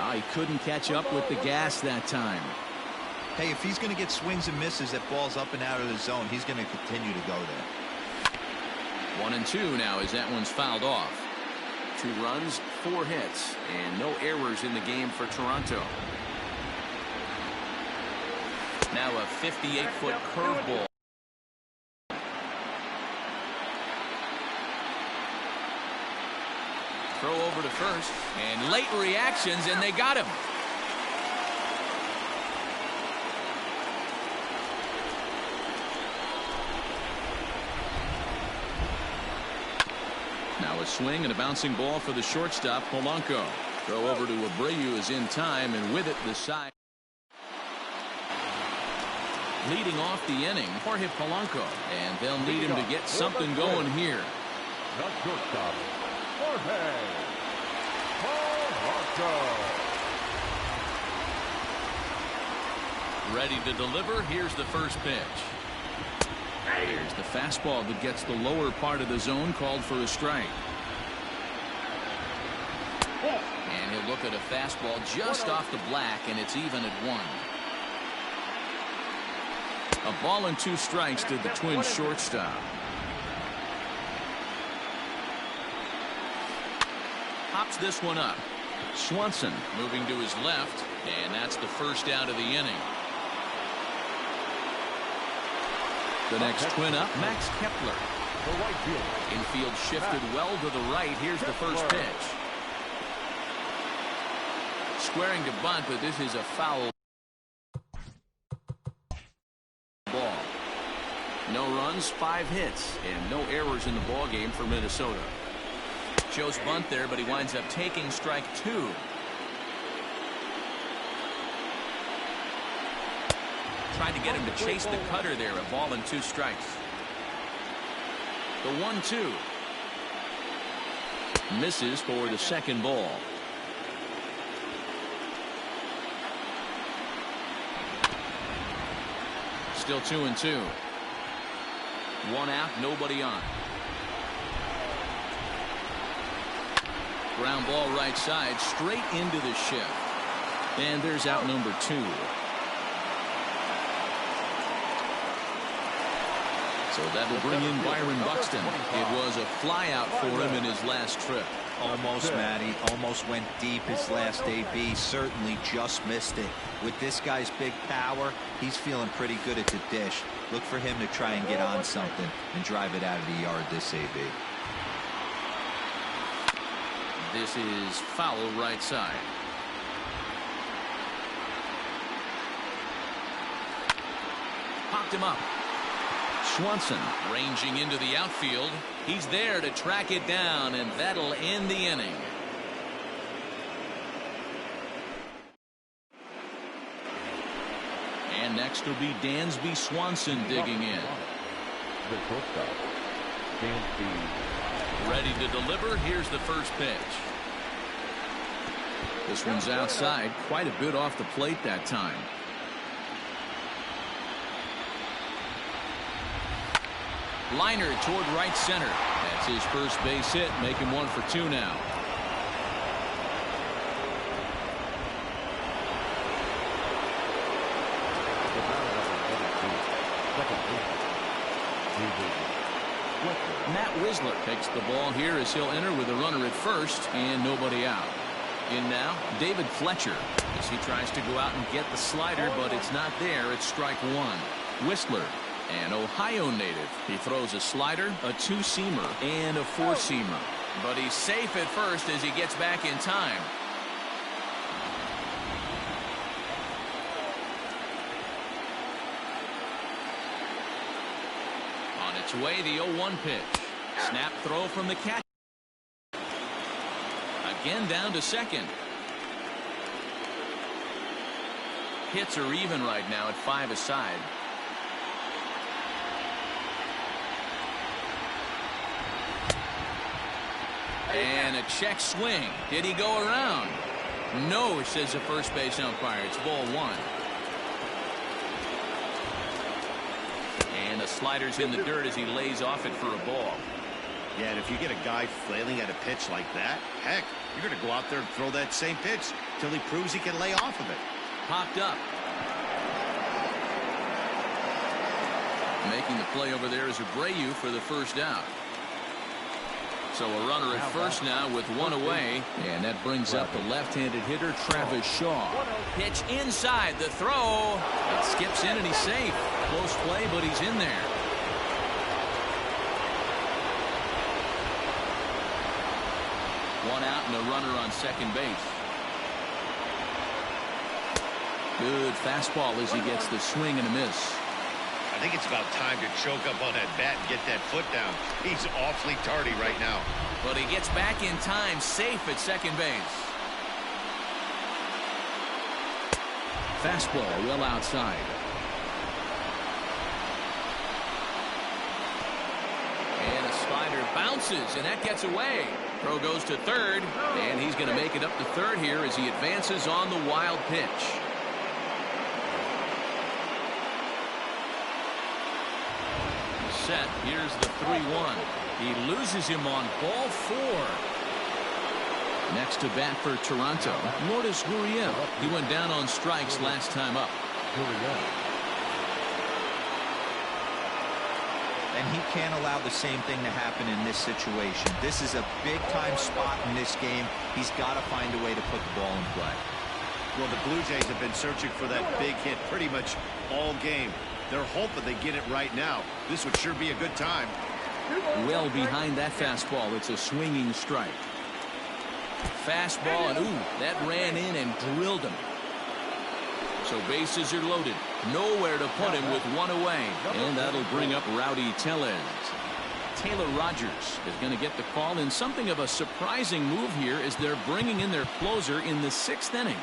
Oh, he couldn't catch up with the gas that time. Hey, if he's going to get swings and misses at balls up and out of the zone, he's going to continue to go there. 1-2 now as that one's fouled off. 2 runs, 4 hits, and no errors in the game for Toronto. Now a 58-foot curveball. Throw over to first, and late reactions, and they got him. Now a swing and a bouncing ball for the shortstop, Polanco. Throw over to Abreu is in time, and with it, the side. Leading off the inning, Jorge Polanco, and they'll need him to get something going here. The shortstop, Jorge Polanco. Ready to deliver. Here's the first pitch. Here's the fastball that gets the lower part of the zone, called for a strike. And he'll look at a fastball just off the black, and it's even at 1. A ball and 2 strikes to the Twins shortstop. Pops this one up. Swanson moving to his left, and that's the first out of the inning. The next Twin up, Max Kepler. Infield shifted well to the right. Here's the first pitch. Squaring to bunt, but this is a foul ball. No runs, 5 hits, and no errors in the ball game for Minnesota. Shows bunt there, but he winds up taking strike 2. Tried to get him to chase the cutter there. A ball and 2 strikes. The 1-2. Misses for the second ball. Still 2-2. 1 out, nobody on. Ground ball right side, straight into the shift. And there's out number 2. So that will bring in Byron Buxton. It was a flyout for him in his last trip. Almost, Matty. Almost went deep his last AB. Certainly just missed it. With this guy's big power, he's feeling pretty good at the dish. Look for him to try and get on something and drive it out of the yard this AB. This is foul right side. Popped him up. Swanson ranging into the outfield. He's there to track it down, and that'll end the inning. And next will be Dansby Swanson digging in. The shortstop, Dansby. Ready to deliver. Here's the first pitch. This one's outside, quite a bit off the plate that time. Liner toward right center. That's his first base hit, making 1 for 2 now. Matt Wisler takes the ball here as he'll enter with a runner at first and nobody out. In now, David Fletcher as he tries to go out and get the slider, but it's not there. It's strike 1. Whistler, an Ohio native. He throws a slider, a 2-seamer, and a 4-seamer. But he's safe at first as he gets back in time. On its way, the 0-1 pitch. Snap throw from the catcher. Again down to second. Hits are even right now at 5 aside. And a check swing. Did he go around? No, says the first base umpire. It's ball 1. And the slider's in the dirt as he lays off it for a ball. Yeah, and if you get a guy flailing at a pitch like that, heck, you're going to go out there and throw that same pitch till he proves he can lay off of it. Popped up. Making the play over there is Abreu for the first out. So a runner at first now with one away, and that brings up the left-handed hitter Travis Shaw. Pitch inside, the throw. It skips in and he's safe. Close play, but he's in there. One out and a runner on second base. Good fastball as he gets the swing and a miss. I think it's about time to choke up on that bat and get that foot down. He's awfully tardy right now. But he gets back in time, safe at second base. Fastball well outside. And a slider bounces, and that gets away. Throw goes to third, and he's going to make it up to third here as he advances on the wild pitch. Set. Here's the 3-1. He loses him on ball 4. Next to bat for Toronto, Lourdes Gurriel. He went down on strikes last time up. And he can't allow the same thing to happen in this situation. This is a big-time spot in this game. He's got to find a way to put the ball in play. Well, the Blue Jays have been searching for that big hit pretty much all game. They're hoping they get it right now. This would sure be a good time. Well behind that fastball. It's a swinging strike. Fastball, and ooh, that ran in and drilled him. So bases are loaded. Nowhere to put him with one away. And that'll bring up Rowdy Tellez. Taylor Rogers is going to get the call in something of a surprising move here as they're bringing in their closer in the 6th inning.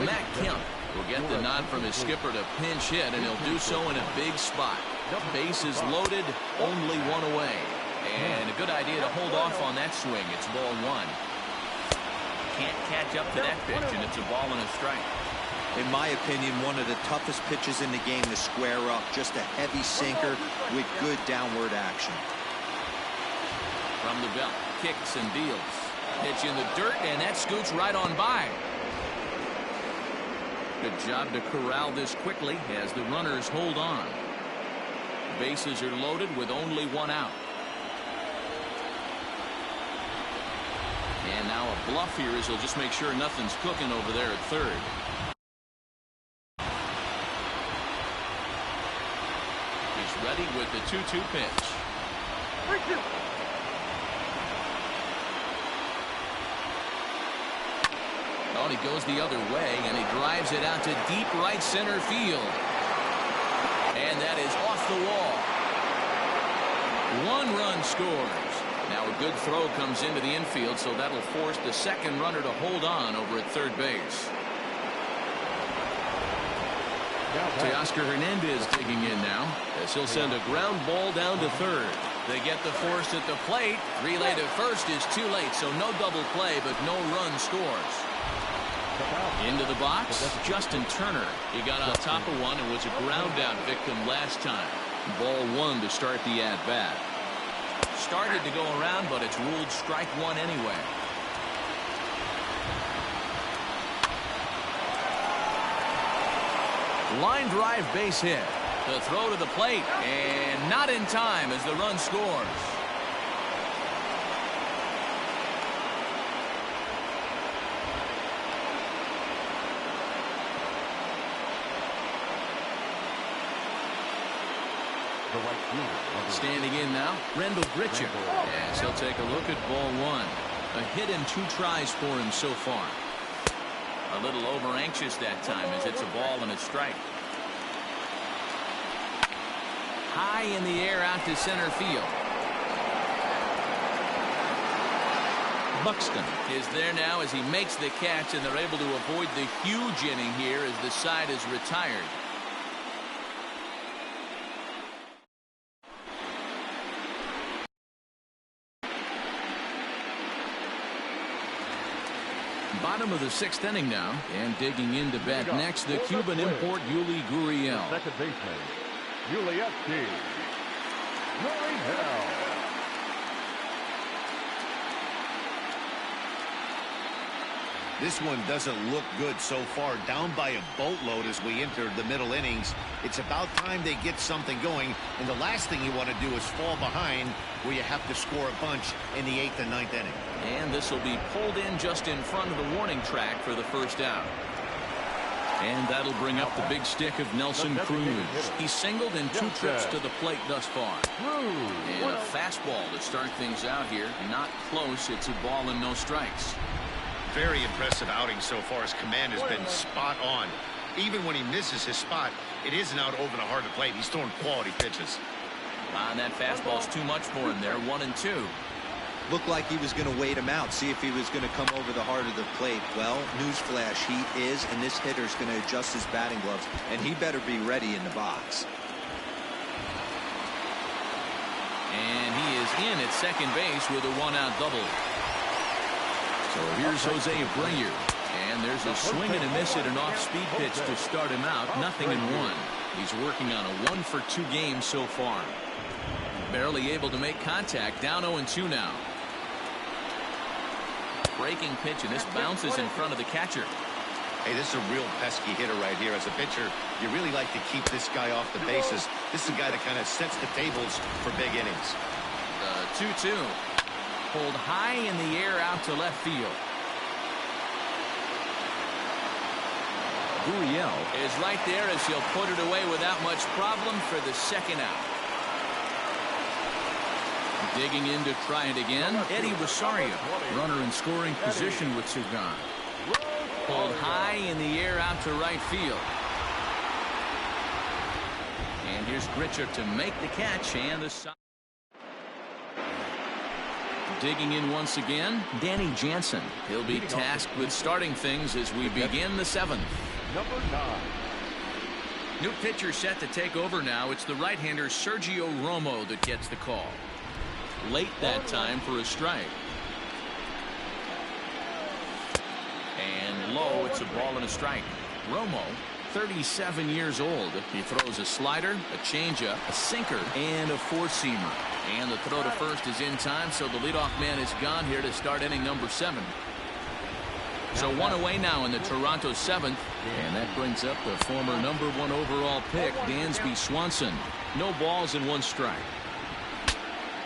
Matt Kemp will get the nod from his skipper to pinch hit, and he'll do so in a big spot. Bases loaded, only one away. And a good idea to hold off on that swing. It's ball 1. Can't catch up to that pitch, and it's a ball and a strike. In my opinion, one of the toughest pitches in the game to square up. Just a heavy sinker with good downward action. From the belt, kicks and deals. Pitch in the dirt, and that scoots right on by. Good job to corral this quickly as the runners hold on. Bases are loaded with only one out. And now a bluff here as he'll just make sure nothing's cooking over there at third. He's ready with the 2-2 pitch. 3-2. Oh, he goes the other way, and he drives it out to deep right center field. And that is off the wall. 1 run scores. Now a good throw comes into the infield, so that'll force the second runner to hold on over at third base. Teoscar Hernandez digging in now as he'll send a ground ball down to third. They get the force at the plate. Relay to first is too late, so no double play, but no run scores. Into the box, Justin Turner. He got on top of one and was a ground out victim last time. Ball 1 to start the at-bat. Started to go around, but it's ruled strike 1 anyway. Line drive base hit. The throw to the plate, and not in time as the run scores. Standing in now, Randall Grichuk. Yes, he'll take a look at ball 1. A hit and 2 tries for him so far. A little over anxious that time as it's a ball and a strike. High in the air out to center field. Buxton is there now as he makes the catch, and they're able to avoid the huge inning here as the side is retired. Bottom of the 6th inning now, and digging into bat next, the Cuban import Yuli Gurriel. Second baseman, Gurriel. This one doesn't look good so far. Down by a boatload as we enter the middle innings. It's about time they get something going. And the last thing you want to do is fall behind where you have to score a bunch in the 8th and 9th inning. And this will be pulled in just in front of the warning track for the first out. And that'll bring up the big stick of Nelson Cruz. He's singled in 2 trips to the plate thus far. And a fastball to start things out here. Not close. It's a ball and no strikes. Very impressive outing so far. His command has been spot on. Even when he misses his spot, it isn't out over the heart of the plate. He's throwing quality pitches. And that fastball's too much for him there. 1-2. Looked like he was going to wait him out, see if he was going to come over the heart of the plate. Well, newsflash, he is, and this hitter's going to adjust his batting gloves, and he better be ready in the box. And he is in at second base with a 1-out double. So here's Jose Abreu, and there's a swing and a miss at an off-speed pitch to start him out. 0-1. He's working on a 1-for-2 game so far. Barely able to make contact. Down 0-2 now. Breaking pitch, and this bounces in front of the catcher. Hey, this is a real pesky hitter right here. As a pitcher, you really like to keep this guy off the bases. This is a guy that kind of sets the tables for big innings. 2-2. Pulled high in the air out to left field. Gurriel is right there as he'll put it away without much problem for the second out. Digging in to try it again, Eddie Rosario. Runner in scoring position with Sugan. Pulled high in the air out to right field. And here's Gritcher to make the catch, and the digging in once again, Danny Jansen. He'll be tasked with starting things as we begin the 7th. Number 9. New pitcher set to take over now. It's the right-hander Sergio Romo that gets the call. Late that time for a strike. And low, it's a ball and a strike. Romo, 37 years old. He throws a slider, a changeup, a sinker, and a four-seamer. And the throw to first is in time, so the leadoff man is gone here to start inning number 7. So 1 away now in the Toronto 7th. And that brings up the former number 1 overall pick, Dansby Swanson. No balls and 1 strike.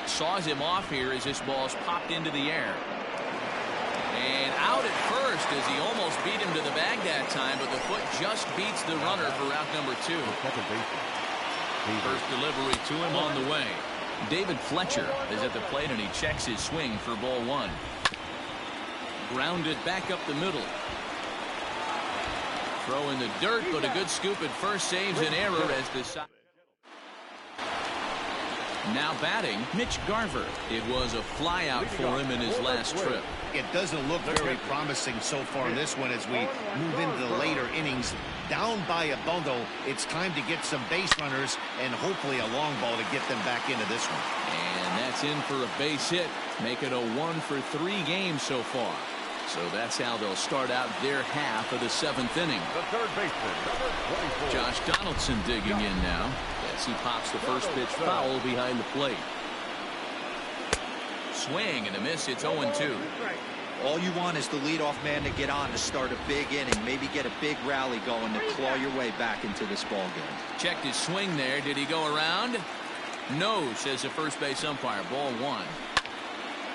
Saws him off here as this ball's popped into the air. And out at first as he almost beat him to the bag that time, but the foot just beats the runner for out number 2. First delivery to him on the way. David Fletcher is at the plate, and he checks his swing for ball 1. Grounded back up the middle. Throw in the dirt, but a good scoop at first saves an error as the side. Now batting, Mitch Garver. It was a fly out for him in his last trip. It doesn't look very promising so far in this one as we move into the later innings. Down by a bundle, it's time to get some base runners and hopefully a long ball to get them back into this one. And that's in for a base hit. Make it a 1-for-3 game so far. So that's how they'll start out their half of the 7th inning. The third baseman, number 24. Josh Donaldson digging in now as he pops the first pitch foul behind the plate. Swing and a miss. It's 0-2. All you want is the leadoff man to get on to start a big inning, maybe get a big rally going to claw your way back into this ball game. Checked his swing there. Did he go around? No, says the first base umpire. Ball 1.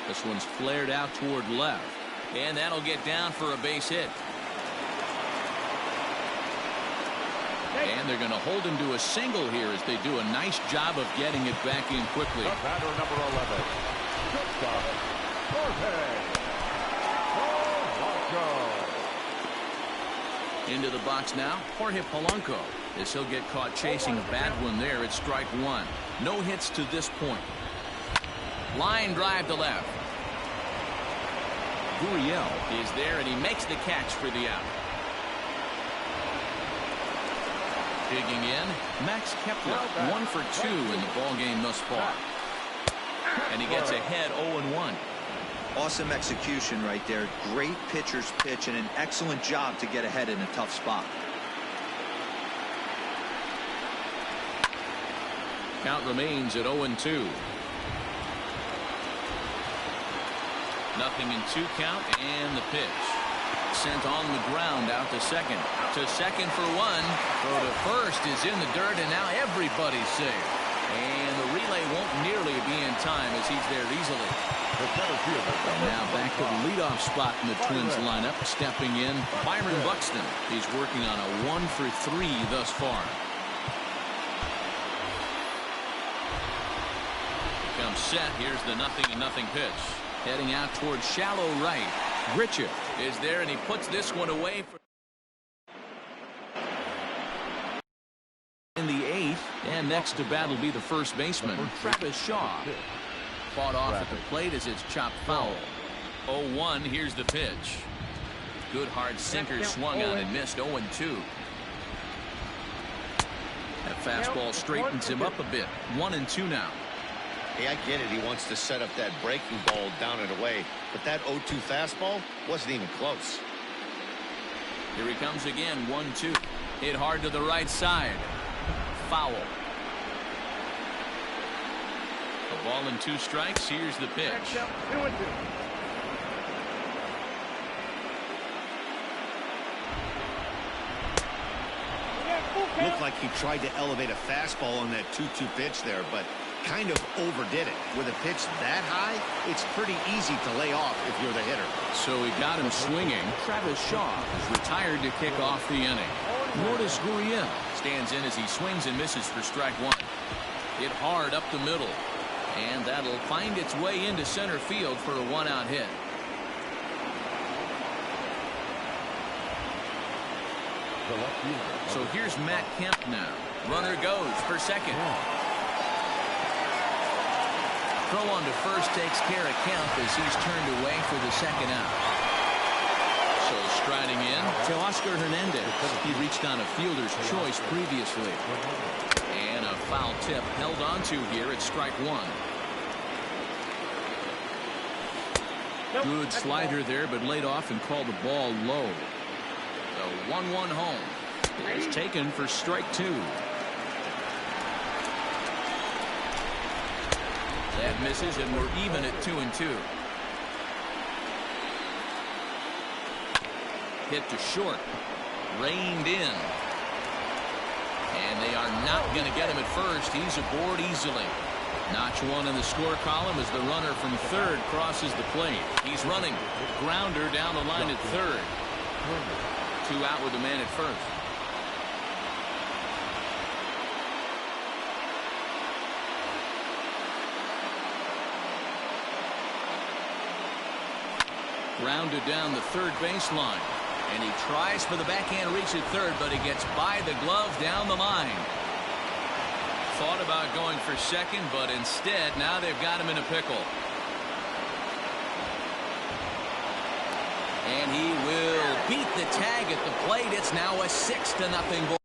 This one's flared out toward left. And that'll get down for a base hit. And they're going to hold him to a single here as they do a nice job of getting it back in quickly. The batter, number 11. Shortstop, Jorge Polanco. Into the box now, Jorge Polanco. As he'll get caught chasing a bad one there at strike 1. No hits to this point. Line drive to left. Gurriel is there, and he makes the catch for the out. Digging in, Max Kepler, 1 for 2 in the ballgame thus far. And he gets ahead 0-1. Awesome execution right there. Great pitcher's pitch and an excellent job to get ahead in a tough spot. Count remains at 0-2. Nothing in 2 count, and the pitch. Sent on the ground out to second. To second for 1. Throw to first is in the dirt, and now everybody's safe. And the relay won't nearly be in time as he's there easily. And now back to the leadoff spot in the Twins lineup. Stepping in, Byron Buxton. He's working on a 1-for-3 thus far. Comes set. Here's the 0-0 pitch. Heading out towards shallow right. Grichuk is there, and he puts this one away for in the 8th. And next to bat will be the first baseman, Travis Shaw. Fought off at the plate as it's chopped foul. 0-1. Here's the pitch. Good hard sinker swung on and missed. 0-2. That fastball straightens him up a bit. 1-2 now. Hey, I get it. He wants to set up that breaking ball down and away. But that 0-2 fastball wasn't even close. Here he comes again. 1-2. Hit hard to the right side. Foul. A ball and 2 strikes. Here's the pitch. Looked like he tried to elevate a fastball on that 2-2 pitch there, but kind of overdid it. With a pitch that high, it's pretty easy to lay off if you're the hitter. So he got him swinging. Travis Shaw is retired to kick off the inning. Lourdes Gurriel stands in as he swings and misses for strike 1. Hit hard up the middle, and that'll find its way into center field for a 1-out hit. So here's Matt Kemp now. Runner goes for second. Throw on to first takes care of Kemp as he's turned away for the second out. So striding in to Oscar Hernandez. He reached on a fielder's choice previously. And a foul tip held onto here at strike 1. Good slider there, but laid off and called the ball low. The 1-1 home is taken for strike 2. That misses, and we're even at 2-2. Hit to short. Reined in. And they are not going to get him at first. He's aboard easily. Notch 1 in the score column as the runner from third crosses the plate. He's running. Grounder down the line at third. 2 out with the man at first. Grounded down the third baseline. And he tries for the backhand reach at third, but he gets by the glove down the line. Thought about going for second, but instead now they've got him in a pickle. And he will beat the tag at the plate. It's now a 6-0 ball.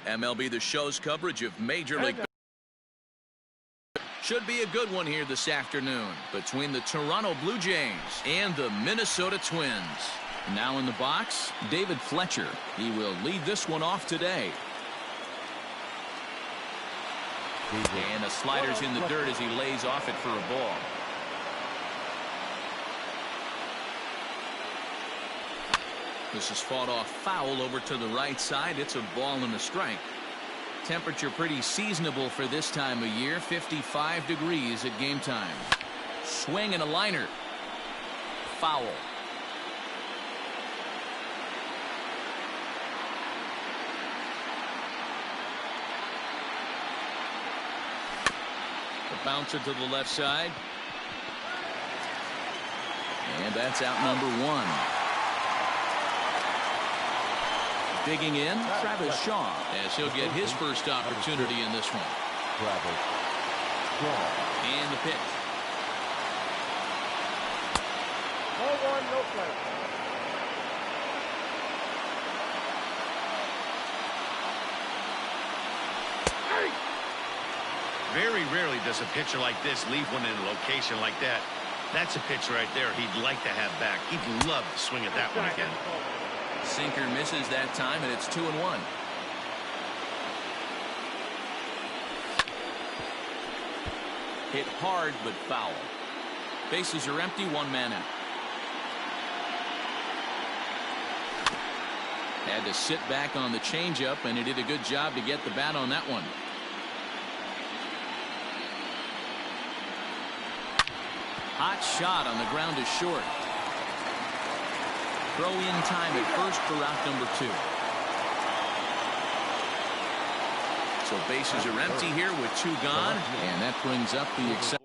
MLB The Show's coverage of Major League Baseball should be a good one here this afternoon between the Toronto Blue Jays and the Minnesota Twins. Now in the box, David Fletcher. He will lead this one off today. And the slider's in the dirt as he lays off it for a ball. This is fought off foul over to the right side. It's a ball and a strike. Temperature pretty seasonable for this time of year. 55 degrees at game time. Swing and a liner. Foul. The bouncer to the left side. And that's out number one. Digging in, Travis Shaw, as he'll get his first opportunity in this one. And the pitch. 0-1, no play. Very rarely does a pitcher like this leave one in a location like that. That's a pitch right there he'd like to have back. He'd love to swing at that one again. Sinker misses that time, and it's 2-1. Hit hard, but foul. Bases are empty, one man out. Had to sit back on the changeup, and he did a good job to get the bat on that one. Hot shot on the ground is short. Throw in time at first for out number two. So bases are empty here with two gone, and that brings up the exciting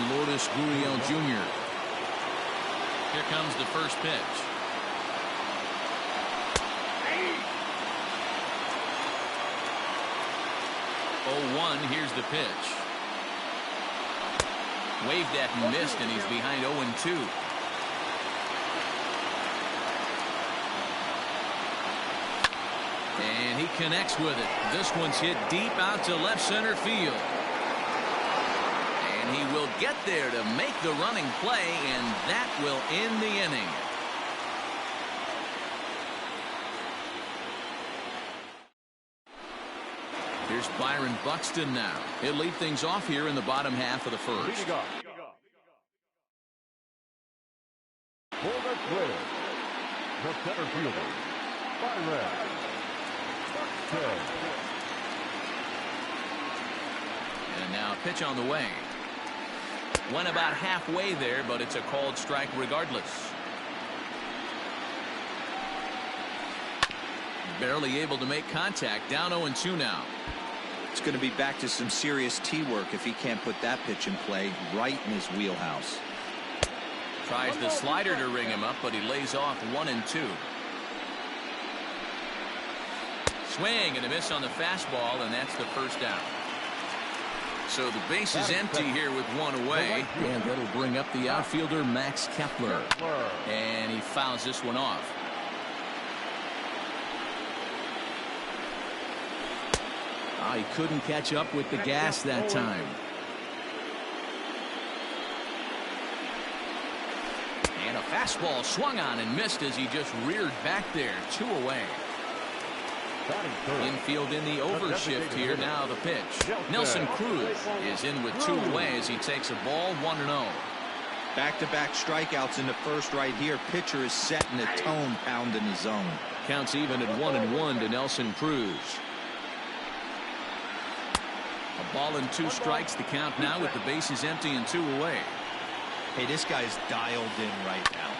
Lourdes Gurriel Jr. Here comes the first pitch. Oh, 1, here's the pitch. Waved at and missed, and he's behind 0-2. And he connects with it. This one's hit deep out to left center field. And he will get there to make the running play, and that will end the inning. Here's Byron Buxton now. He'll lead things off here in the bottom half of the first. For the Twins, the center fielder, Byron Buxton. And now a pitch on the way. Went about halfway there, but it's a called strike regardless. Barely able to make contact. Down 0-2 now. It's going to be back to some serious tee work if he can't put that pitch in play right in his wheelhouse. Tries the slider to ring him up, but he lays off 1-2. Swing and a miss on the fastball, and that's the first out. So the base is empty here with one away, and that'll bring up the outfielder Max Kepler. And he fouls this one off. He couldn't catch up with the gas that time. And a fastball swung on and missed as he just reared back there. 2 away. Infield in the overshift here. Now the pitch. Nelson Cruz is in with 2 away as he takes a ball 1-0. Back-to-back strikeouts in the first right here. Pitcher is setting the tone, pounding the zone. Counts even at 1-1 to Nelson Cruz. A ball and 2 strikes. The count now with the bases empty and 2 away. Hey, this guy's dialed in right now.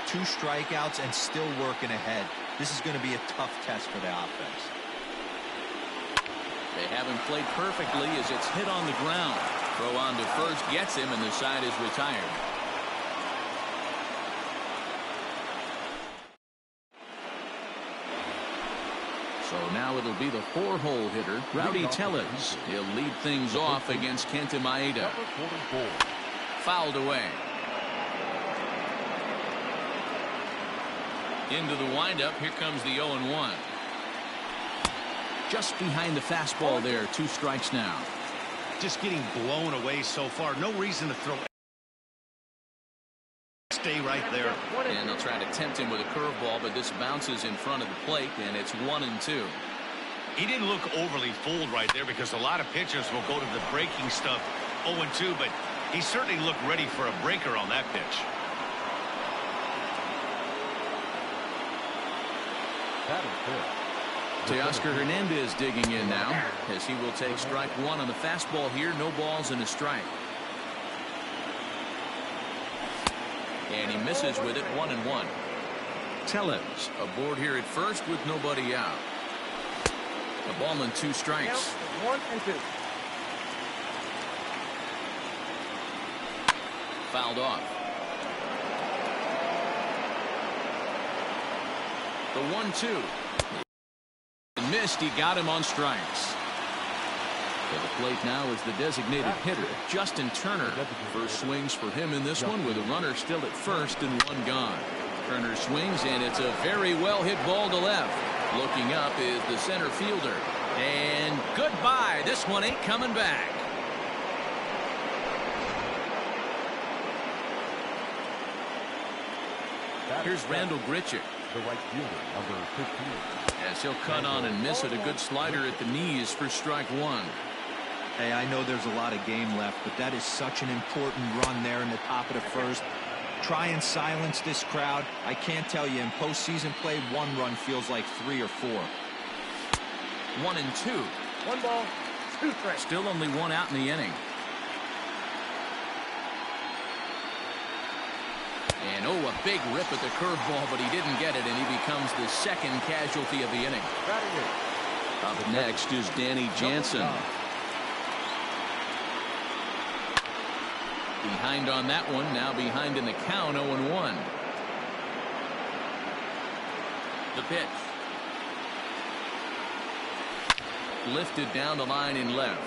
2 strikeouts and still working ahead. This is going to be a tough test for the offense. They haven't played perfectly as it's hit on the ground. Throw on to first gets him, and the side is retired. So now it'll be the 4-hole hitter, Rowdy Tellez. He'll lead things off against Kenta Maeda. Fouled away. Into the windup. Here comes the 0-1. Just behind the fastball there. 2 strikes now. Just getting blown away so far. No reason to throw. Stay right there. And they'll try to tempt him with a curveball, but this bounces in front of the plate, and it's 1-2. He didn't look overly fooled right there because a lot of pitchers will go to the breaking stuff 0-2, but he certainly looked ready for a breaker on that pitch. That is it. Teoscar Hernandez digging in now, as he will take strike 1 on the fastball here. No balls and a strike. And he misses with it. 1-1. Tellez aboard here at first with nobody out. A ball and 2 strikes. 1-2. Fouled off. The 1-2. Missed. He got him on strikes. At the plate now is the designated hitter, Justin Turner. First swings for him in this one with a runner still at first and 1 gone. Turner swings, and it's a very well hit ball to left. Looking up is the center fielder. And goodbye. This one ain't coming back. Here's Randall Grichuk. The right fielder, number 15. As he'll cut on and miss it. A good slider at the knees for strike 1. Hey, I know there's a lot of game left, but that is such an important run there in the top of the first. Try and silence this crowd. I can't tell you, in postseason play, 1 run feels like 3 or 4. 1-2. 1 ball, 2 strikes. Still only 1 out in the inning. And a big rip at the curveball, but he didn't get it, and he becomes the second casualty of the inning. Up next is Danny Jansen. Behind on that one, now behind in the count. 0-1. The pitch. Lifted down the line in left.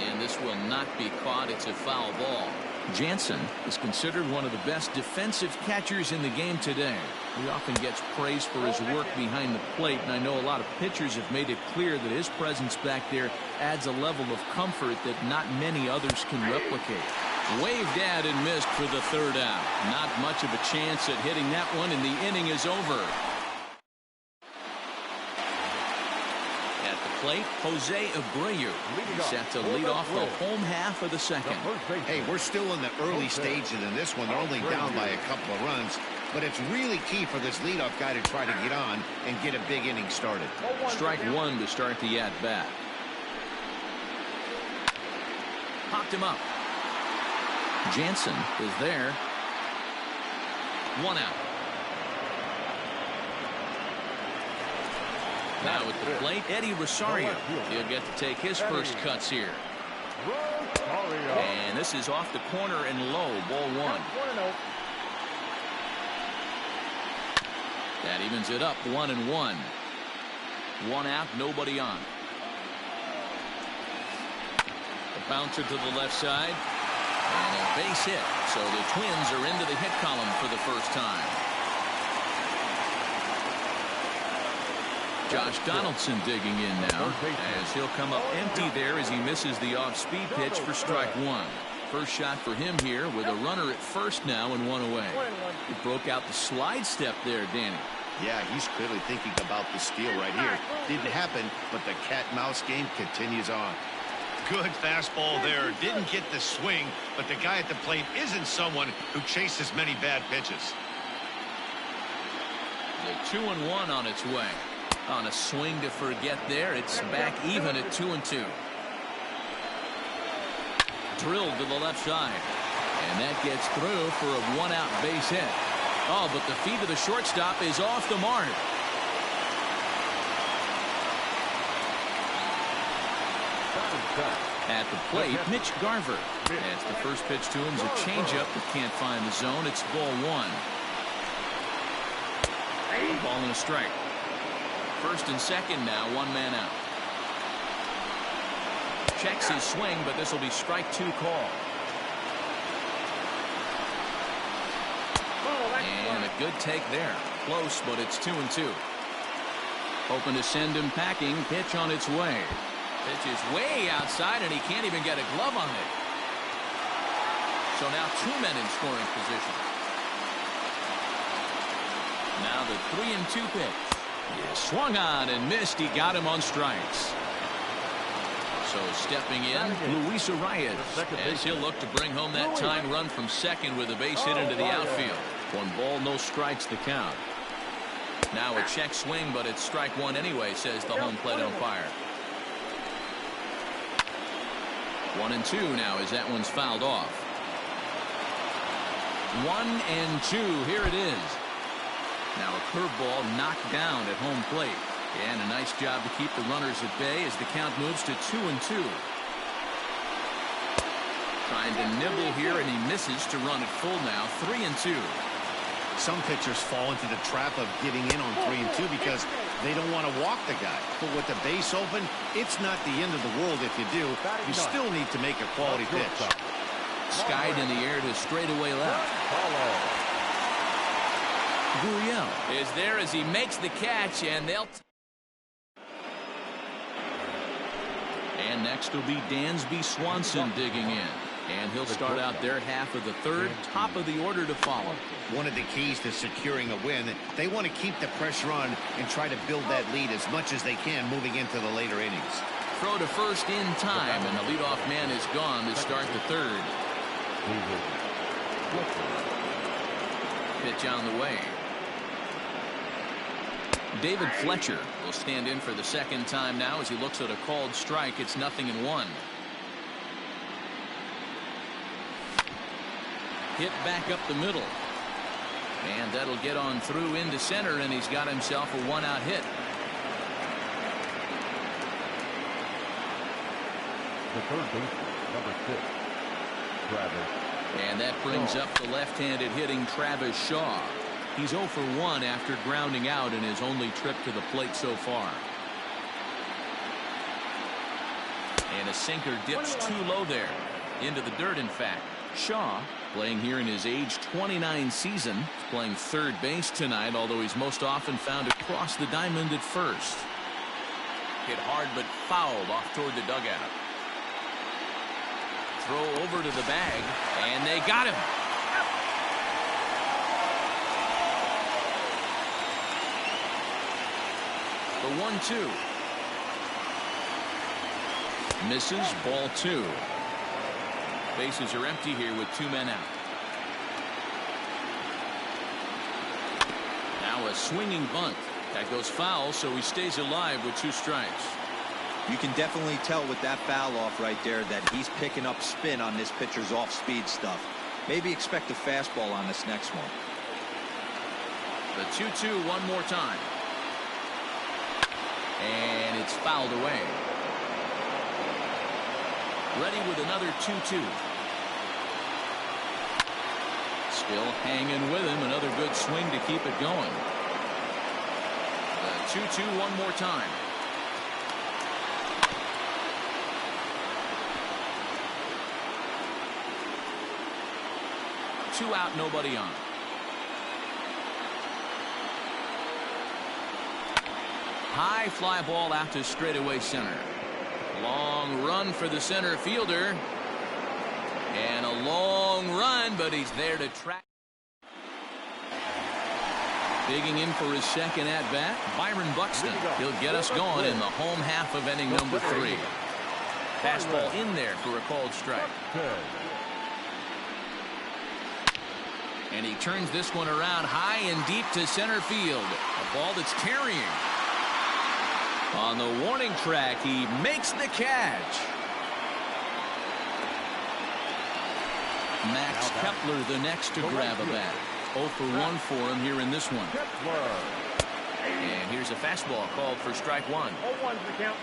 And this will not be caught. It's a foul ball. Jansen is considered one of the best defensive catchers in the game today. He often gets praise for his work behind the plate, and I know a lot of pitchers have made it clear that his presence back there adds a level of comfort that not many others can replicate. Waved at and missed for the 3rd out. Not much of a chance at hitting that one, and the inning is over. At the plate, Jose Abreu. He's set to lead off the home half of the second. Hey, we're still in the early stages in this one. They're only down by a couple of runs, but it's really key for this leadoff guy to try to get on and get a big inning started. Strike 1 to start the at-bat. Popped him up. Jansen is there. 1 out. Now at the plate, Eddie Rosario. He'll get to take his first cuts here. And this is off the corner and low. Ball 1. That evens it up. 1-1. 1 out, nobody on. A bouncer to the left side. And a base hit. So the Twins are into the hit column for the first time. Josh Donaldson digging in now as he'll come up empty there as he misses the off-speed pitch for strike 1. First shot for him here with a runner at first now and 1 away. He broke out the slide step there, Danny. Yeah, he's clearly thinking about the steal right here. Didn't happen, but the cat-mouse game continues on. Good fastball there. Didn't get the swing, but the guy at the plate isn't someone who chases many bad pitches. The 2-1 on its way. On a swing to forget there, it's back even at 2-2. Drilled to the left side. And that gets through for a 1-out base hit. Oh, but the feet of the shortstop is off the mark. At the plate, Mitch Garver. As the first pitch to him is a changeup that can't find the zone. It's ball 1. A ball and a strike. First and second now, 1 man out. Checks his swing, but this will be strike 2 call. And a good take there. Close, but it's 2-2. Hoping to send him packing. Pitch on its way. Pitch is way outside, and he can't even get a glove on it. So now 2 men in scoring position. Now the 3-2 pitch. He swung on and missed. He got him on strikes. So stepping in, Luis Arias, as he'll look to bring home that tying run from second with a base hit into the outfield. 1 ball, no strikes to count. Now a check swing, but it's strike 1 anyway, says the home plate umpire. 1-2 now as that one's fouled off. 1-2. Here it is. Now a curveball knocked down at home plate. And a nice job to keep the runners at bay as the count moves to 2-2. Trying to nibble here, and he misses to run it full now. 3-2. Some pitchers fall into the trap of getting in on 3-2 because they don't want to walk the guy. But with the base open, it's not the end of the world if you do. You still need to make a quality pitch. Skied in the air to straightaway left. Gurriel is there as he makes the catch, and they'll. And next will be Dansby Swanson digging in. And he'll start out their half of the third. Top of the order to follow. One of the keys to securing a win, they want to keep the pressure on and try to build that lead as much as they can moving into the later innings. Throw to first in time, and the leadoff man is gone to start the third. Pitch on the way. David Fletcher will stand in for the second time now as he looks at a called strike. It's 0-1. Hit back up the middle. And that'll get on through into center, and he's got himself a 1-out hit. The third baseman, number 6, Travis. And that brings up the left-handed hitting Travis Shaw. He's 0 for 1 after grounding out in his only trip to the plate so far. And a sinker dips too low there. Into the dirt, in fact. Shaw, playing here in his age 29 season, is playing third base tonight, although he's most often found across the diamond at first. Hit hard but fouled off toward the dugout. Throw over to the bag, and they got him. The 1-2. Misses, ball 2. Bases are empty here with 2 men out. Now a swinging bunt. That goes foul, so he stays alive with 2 strikes. You can definitely tell with that foul off right there that he's picking up spin on this pitcher's off-speed stuff. Maybe expect a fastball on this next one. The 2-2 one more time. And it's fouled away. Ready with another 2-2. Still hanging with him. Another good swing to keep it going. The 2-2 one more time. Two out, nobody on. High fly ball out to straightaway center. Long run for the center fielder. And a long run, but he's there to track. Digging in for his second at-bat, Byron Buxton. He'll get us going in the home half of inning number 3. Fastball in there for a called strike. And he turns this one around high and deep to center field. A ball that's carrying. On the warning track, he makes the catch. Max Kepler the next to grab a bat. 0 for 1 for him here in this one. And here's a fastball called for strike 1. 0-1 for the count.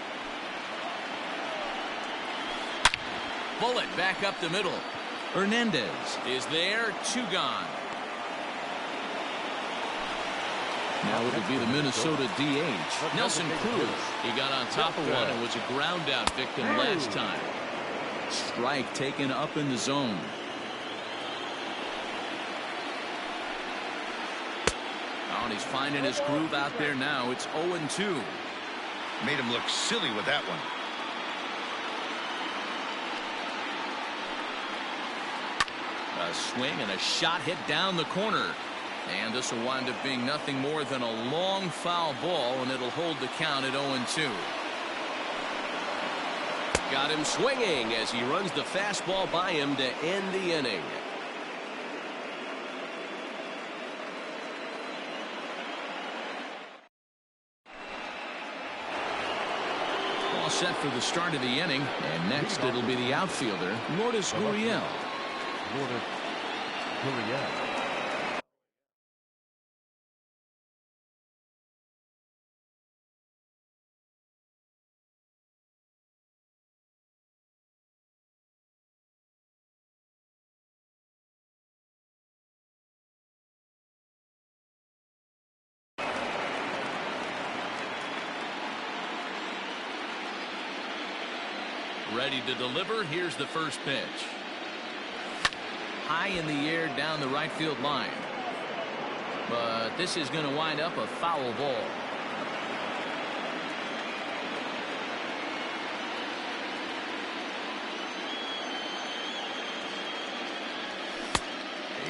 Bullet back up the middle. Hernandez is there, 2 gone. Now it would be the Minnesota DH, Nelson Cruz. He got on top of one and was a ground out victim last time. Strike taken up in the zone. Oh, and he's finding his groove out there now. It's 0-2. Made him look silly with that one. A swing and a shot hit down the corner. And this will wind up being nothing more than a long foul ball, and it'll hold the count at 0-2. Got him swinging as he runs the fastball by him to end the inning. All set for the start of the inning, and next it'll be the outfielder, Lourdes Gurriel. Lourdes Gurriel. Ready to deliver. Here's the first pitch. High in the air down the right field line. But this is going to wind up a foul ball.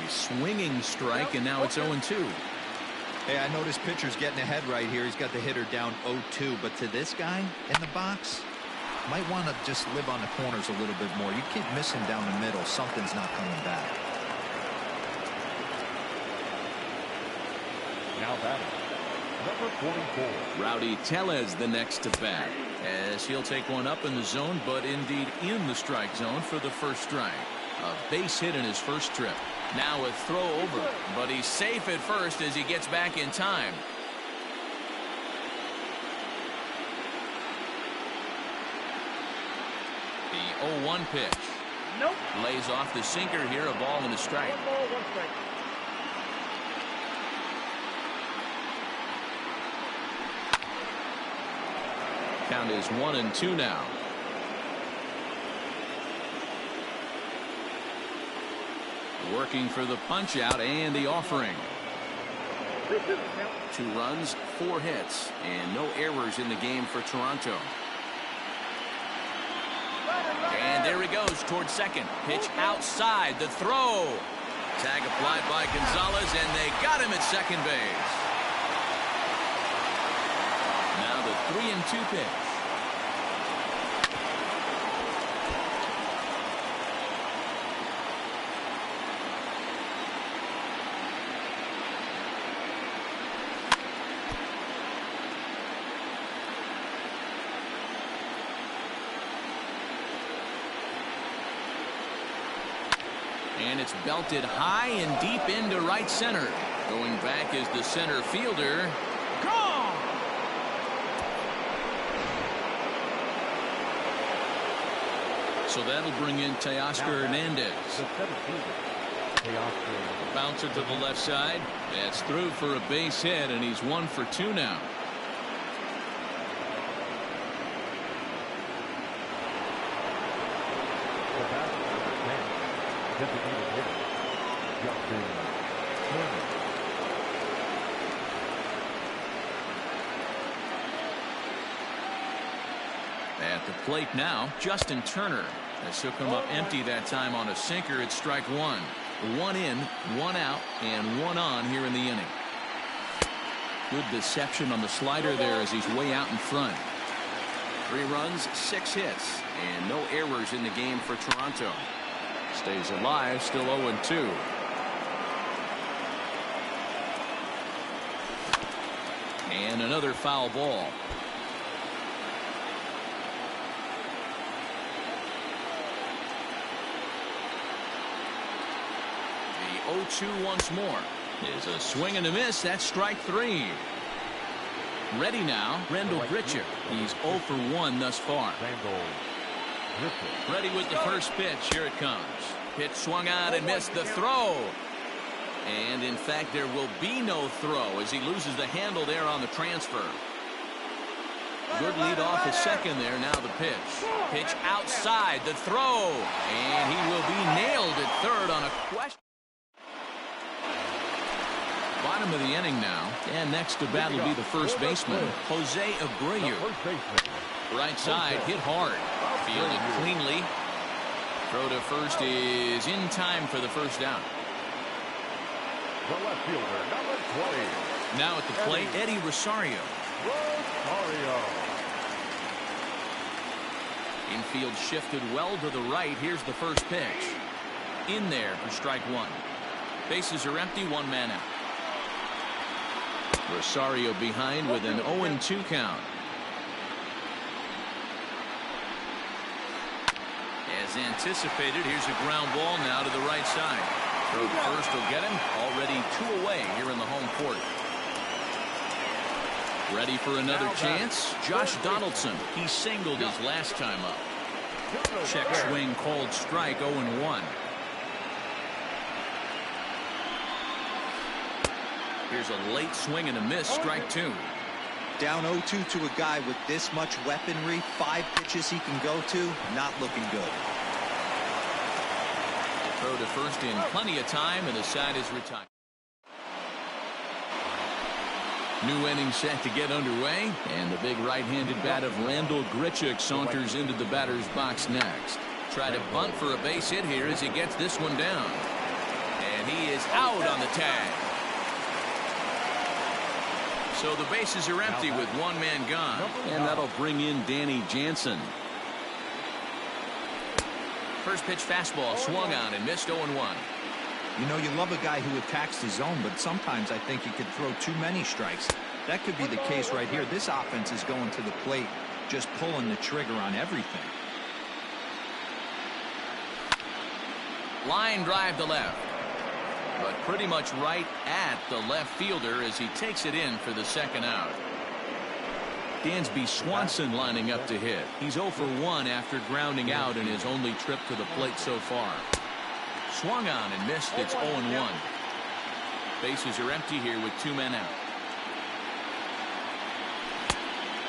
A swinging strike, and now it's 0-2. Hey, I noticed pitcher's getting ahead right here. He's got the hitter down 0-2, but to this guy in the box, might want to just live on the corners a little bit more. You keep missing down the middle, something's not coming back. Now batting, number 44. Rowdy Tellez the next to bat, as he'll take one up in the zone, but indeed in the strike zone for the first strike. A base hit in his first trip. Now a throw over, but he's safe at first as he gets back in time. The 0-1 pitch. Nope. Lays off the sinker here, a ball and a strike. 1 ball, 1 strike. Count is 1-2 now. Working for the punch out and the offering. 3-2 count. 2 runs, 4 hits, and no errors in the game for Toronto. And there he goes towards second. Pitch outside. The throw. Tag applied by Gonzalez, and they got him at second base. Now the 3-2 pitch. And it's belted high and deep into right center. Going back is the center fielder. Gone! So that'll bring in Teoscar Hernandez. The 17th, Teoscar. Bouncer to the left side. That's through for a base hit, and he's 1 for 2 now. The batter, number 10, designated hitter, Justin Turner. At the plate now, Justin Turner. As he'll come up empty that time on a sinker. It's strike 1. 1 in, 1 out, and 1 on here in the inning. Good deception on the slider there as he's way out in front. 3 runs, 6 hits, and no errors in the game for Toronto. Stays alive, still 0-2. And another foul ball. The 0-2 once more. Is a swing and a miss. That's strike 3. Ready now, Randall Grichuk. He's 0 for 1 thus far. Ready with the first pitch. Here it comes. Pitch swung out and missed the throw. And in fact, there will be no throw as he loses the handle there on the transfer. Good lead off the second there. Now the pitch. Pitch outside. The throw. And he will be nailed at third on a question. Bottom of the inning now, and next to bat will be the first baseman, Jose Abreu. First baseman. Right side, hit hard. Fielded cleanly. Throw to first is in time for the first out. The left fielder, number 20. Now at the plate, Eddie Rosario. Rosario. Infield shifted well to the right. Here's the first pitch. In there for strike one. Bases are empty, one man out. Rosario behind with an 0-2 count. As anticipated, here's a ground ball now to the right side. Throw to first will get him. Already 2 away here in the home court. Ready for another chance? Josh Donaldson. He singled his last time up. Check swing called strike, 0-1. Here's a late swing and a miss, strike two. Down 0-2 to a guy with this much weaponry, 5 pitches he can go to, not looking good. Throw to first in plenty of time, and the side is retired. New inning set to get underway, and the big right-handed bat of Randall Grichuk saunters into the batter's box next. Try to bunt for a base hit here as he gets this one down. And he is out on the tag. So the bases are empty with one man gone, and that'll bring in Danny Jansen. First pitch fastball swung on and missed, 0-1. You know, you love a guy who attacks the zone, but sometimes I think he could throw too many strikes. That could be the case right here. This offense is going to the plate, just pulling the trigger on everything. Line drive to left, but pretty much right at the left fielder as he takes it in for the second out. Dansby Swanson lining up to hit. He's 0 for 1 after grounding out in his only trip to the plate so far. Swung on and missed. It's 0-1. Bases are empty here with 2 men out.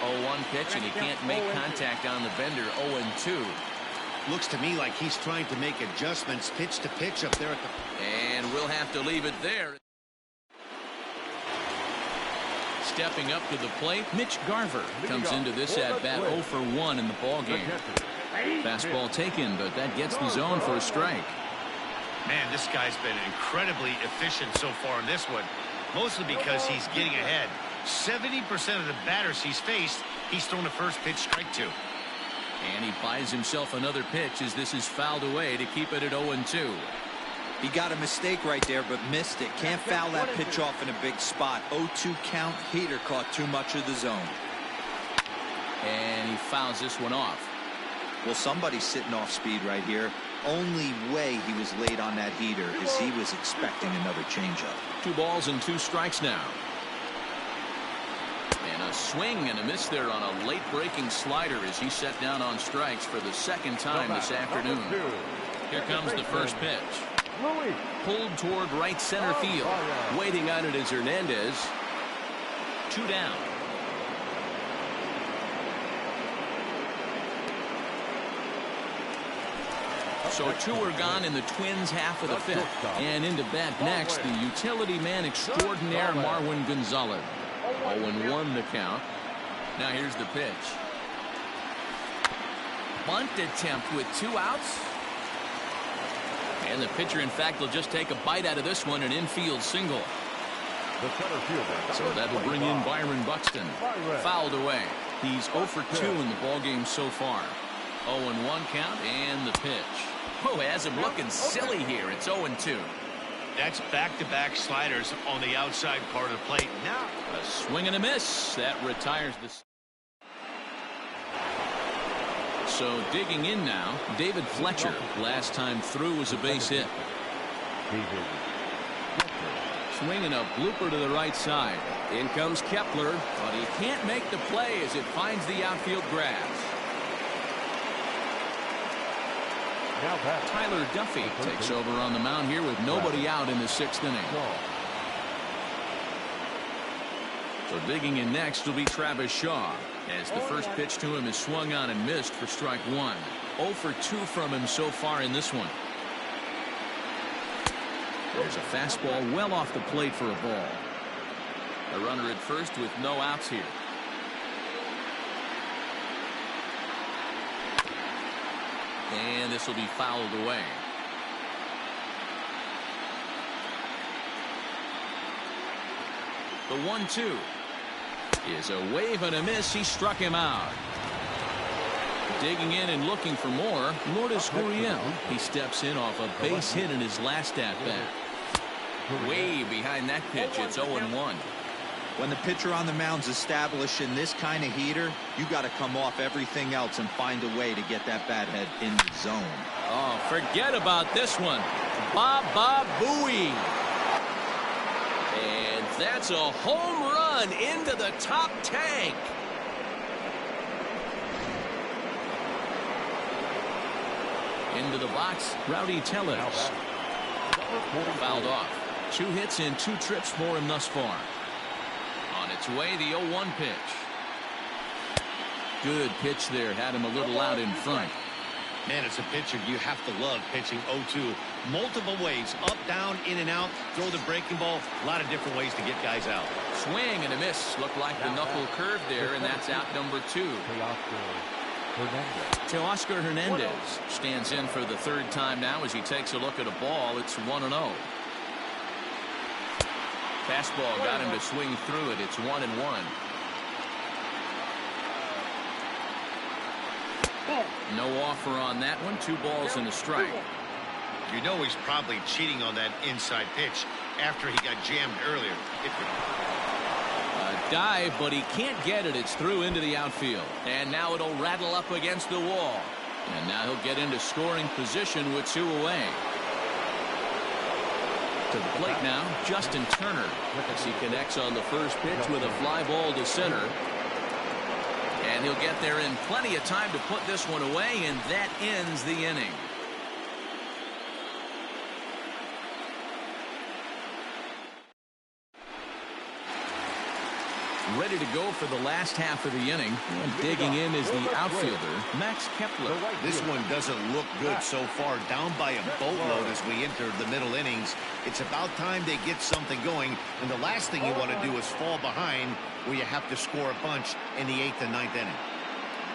0-1 pitch, and he can't make contact on the bender. 0-2. Looks to me like he's trying to make adjustments pitch to pitch up there at the... And we'll have to leave it there. Stepping up to the plate, Mitch Garver comes into this at-bat 0 for 1 in the ballgame. Fastball taken, but that gets the zone for a strike. Man, this guy's been incredibly efficient so far in this one, mostly because he's getting ahead. 70% of the batters he's faced, he's thrown the first pitch, strike 2. And he buys himself another pitch as this is fouled away to keep it at 0-2. He got a mistake right there, but missed it. Can't foul that pitch off in a big spot. 0-2 count. Heater caught too much of the zone. And he fouls this one off. Well, somebody's sitting off speed right here. Only way he was late on that heater is he was expecting another changeup. 2 balls and 2 strikes now. And a swing and a miss there on a late breaking slider as he set down on strikes for the second time this afternoon. Here comes the first pitch. Pulled toward right center field. Waiting on it is Hernandez. 2 down. So 2 are gone in the Twins' half of the 5th. And into bat next, the utility man extraordinaire Marwin Gonzalez. 0-1 the count. Now here's the pitch. Bunt attempt with 2 outs. And the pitcher, in fact, will just take a bite out of this one, an infield single. So that will bring in Byron Buxton. Fouled away. He's 0 for 2 in the ballgame so far. 0-1 count and the pitch. Oh, has him looking silly here. It's 0-2. That's back-to-back sliders on the outside part of the plate. Now a swing and a miss. That retires this. So digging in now, David Fletcher. Last time through was a base hit. Swinging a blooper to the right side. In comes Kepler, but he can't make the play as it finds the outfield grass. Tyler Duffy takes over on the mound here with nobody out in the 6th inning. So digging in next will be Travis Shaw, as the first pitch to him is swung on and missed for strike 1. 0 for 2 from him so far in this one. There's a fastball well off the plate for a ball. A runner at first with no outs here. And this will be fouled away. The 1-2 is a wave and a miss. He struck him out. Digging in and looking for more, Lourdes Gurriel. He steps in off a base hit in his last at-bat. Way behind that pitch. It's 0-1. When the pitcher on the mound's establishing this kind of heater, you got to come off everything else and find a way to get that bat head in the zone. Oh, forget about this one. Baba Booey. And that's a home run into the top tank. Into the box, Rowdy Tellez. Fouled off. 2 hits and 2 trips for him thus far. On its way, the 0-1 pitch. Good pitch there. Had him a little out in front. Man, as a pitcher, you have to love pitching 0-2. Multiple ways, up, down, in and out, throw the breaking ball. A lot of different ways to get guys out. Swing and a miss. Looked like the knuckle curve there, and that's out number 2. Teoscar Hernandez stands in for the 3rd time now as he takes a look at a ball. It's 1-0. Fastball got him to swing through it. It's 1-1. No offer on that one. 2 balls and a strike. You know he's probably cheating on that inside pitch after he got jammed earlier. A dive, but he can't get it. It's through into the outfield. And now it'll rattle up against the wall. And now he'll get into scoring position with 2 away. To the plate now, Justin Turner, as he connects on the first pitch with a fly ball to center. And he'll get there in plenty of time to put this one away, and that ends the inning. Ready to go for the last half of the inning. And digging in is the outfielder, Max Kepler. This one doesn't look good so far. Down by a boatload as we enter the middle innings. It's about time they get something going. And the last thing you want to do is fall behind where you have to score a bunch in the 8th and 9th inning.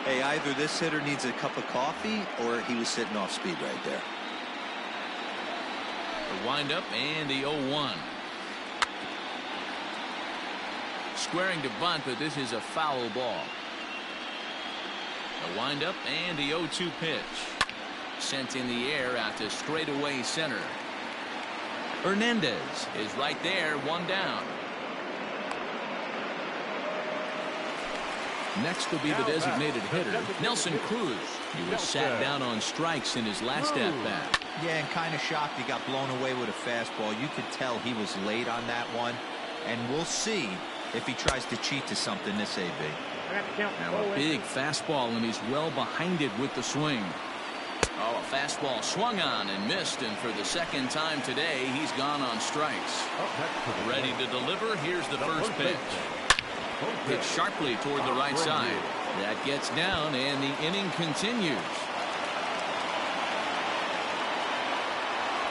Hey, either this hitter needs a cup of coffee or he was sitting off speed right there. The windup and the 0-1. Squaring to bunt, but this is a foul ball. The windup and the 0-2 pitch. Sent in the air out to straightaway center. Hernandez is right there, 1 down. Next will be the designated hitter, Nelson Cruz. He was sat down on strikes in his last at-bat. Yeah, and kind of shocked he got blown away with a fastball. You could tell he was late on that one. And we'll see if he tries to cheat to something this AB. Now a big fastball, and he's well behind it with the swing. Oh, a fastball swung on and missed, and for the 2nd time today, he's gone on strikes. Ready to deliver. Here's the first pitch. Hit sharply toward the right side. That gets down, and the inning continues.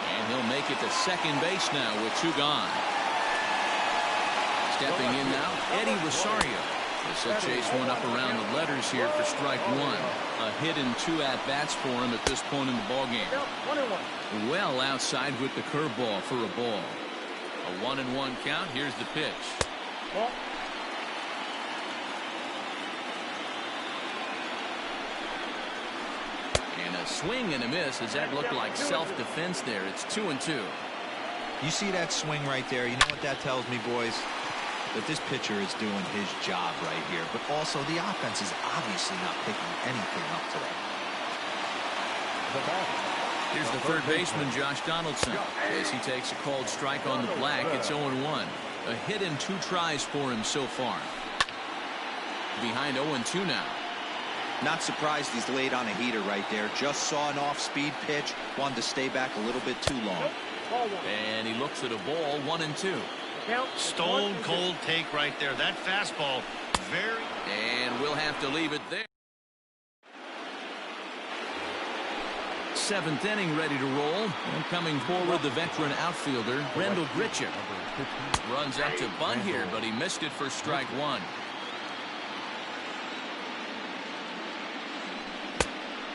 And he'll make it to second base now with 2 gone. Stepping in now, Eddie Rosario. He'll chase one up around the letters here for strike 1. A hit and 2 at-bats for him at this point in the ballgame. Well outside with the curveball for a ball. A 1-1 count. Here's the pitch. And a swing and a miss. Does that look like self-defense there? It's 2-2. You see that swing right there? You know what that tells me, boys? That this pitcher is doing his job right here. But also, the offense is obviously not picking anything up today. Here's the third baseman, Josh Donaldson. As he takes a called strike on the black, it's 0-1. A hit and 2 tries for him so far. Behind 0-2 now. Not surprised he's late on a heater right there. Just saw an off-speed pitch. Wanted to stay back a little bit too long. And he looks at a ball, 1-2. Stone cold take right there. That fastball, very. And we'll have to leave it there. seventh inning ready to roll. And coming forward, the veteran outfielder, Rendell Grichuk. Runs up to bunt here, but he missed it for strike one.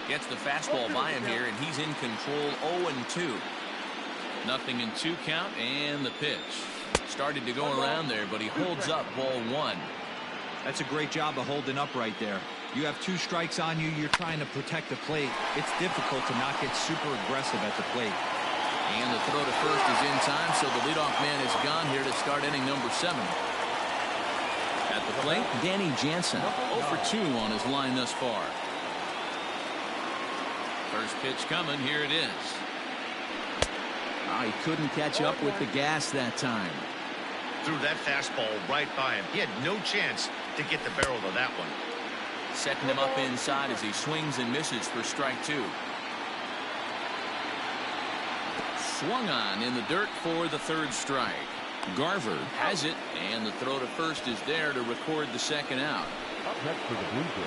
Gets the fastball by him here, and he's in control. 0-2. Nothing in 2 count, and the pitch. Started to go around there, but he holds up ball 1. That's a great job of holding up right there. You have 2 strikes on you. You're trying to protect the plate. It's difficult to not get super aggressive at the plate. And the throw to first is in time, so the leadoff man is gone here to start inning number 7. At the plate, Danny Jansen. 0-for-2 on his line thus far. First pitch coming. Here it is. He couldn't catch up with the gas that time. Threw that fastball right by him. He had no chance to get the barrel of that one. Setting him up inside as he swings and misses for strike 2. Swung on in the dirt for the 3rd strike. Garver has it, and the throw to first is there to record the 2nd out.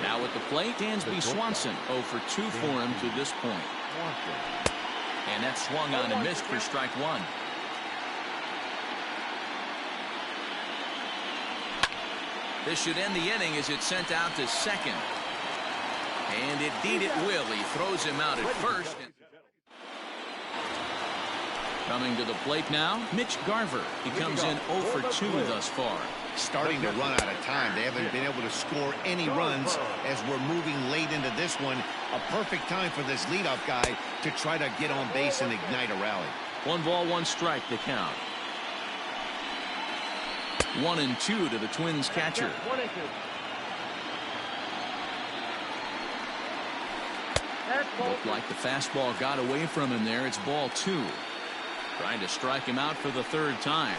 Now at the plate, Dansby Swanson. 0-for-2 for him to this point. And that swung on and missed for strike 1. This should end the inning as it's sent out to second. And indeed it will. He throws him out at first. Coming to the plate now, Mitch Garver. He comes in 0-for-2 thus far. Starting to run out of time. They haven't been able to score any runs as we're moving late into this one. A perfect time for this leadoff guy to try to get on base and ignite a rally. 1 ball, 1 strike the count. 1-2 to the Twins catcher. Looked like the fastball got away from him there. It's ball 2. Trying to strike him out for the 3rd time.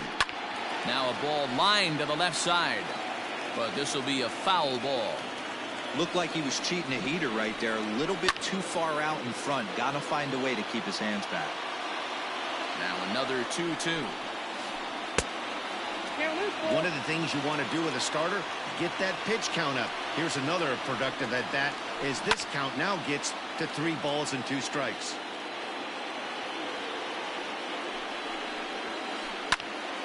Now a ball lined to the left side. But this will be a foul ball. Looked like he was cheating a heater right there. A little bit too far out in front. Got to find a way to keep his hands back. Now another 2-2. One of the things you want to do with a starter, get that pitch count up. Here's another productive at bat as this count now gets to 3 balls and 2 strikes.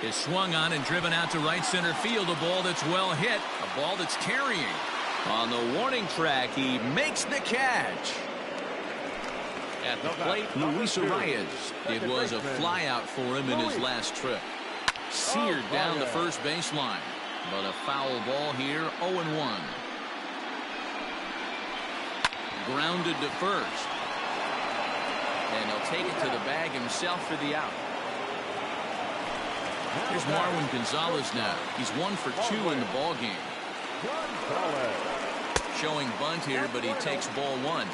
Is swung on and driven out to right center field. A ball that's well hit. A ball that's carrying. On the warning track, he makes the catch. At the plate, Luis Arias. It was a fly out for him in his last trip. Seared down the first baseline. But a foul ball here, 0-1. Grounded to first. And he'll take it to the bag himself for the out. Here's Marwin Gonzalez now. He's 1-for-2 in the ball game. Showing bunt here, but he takes ball 1.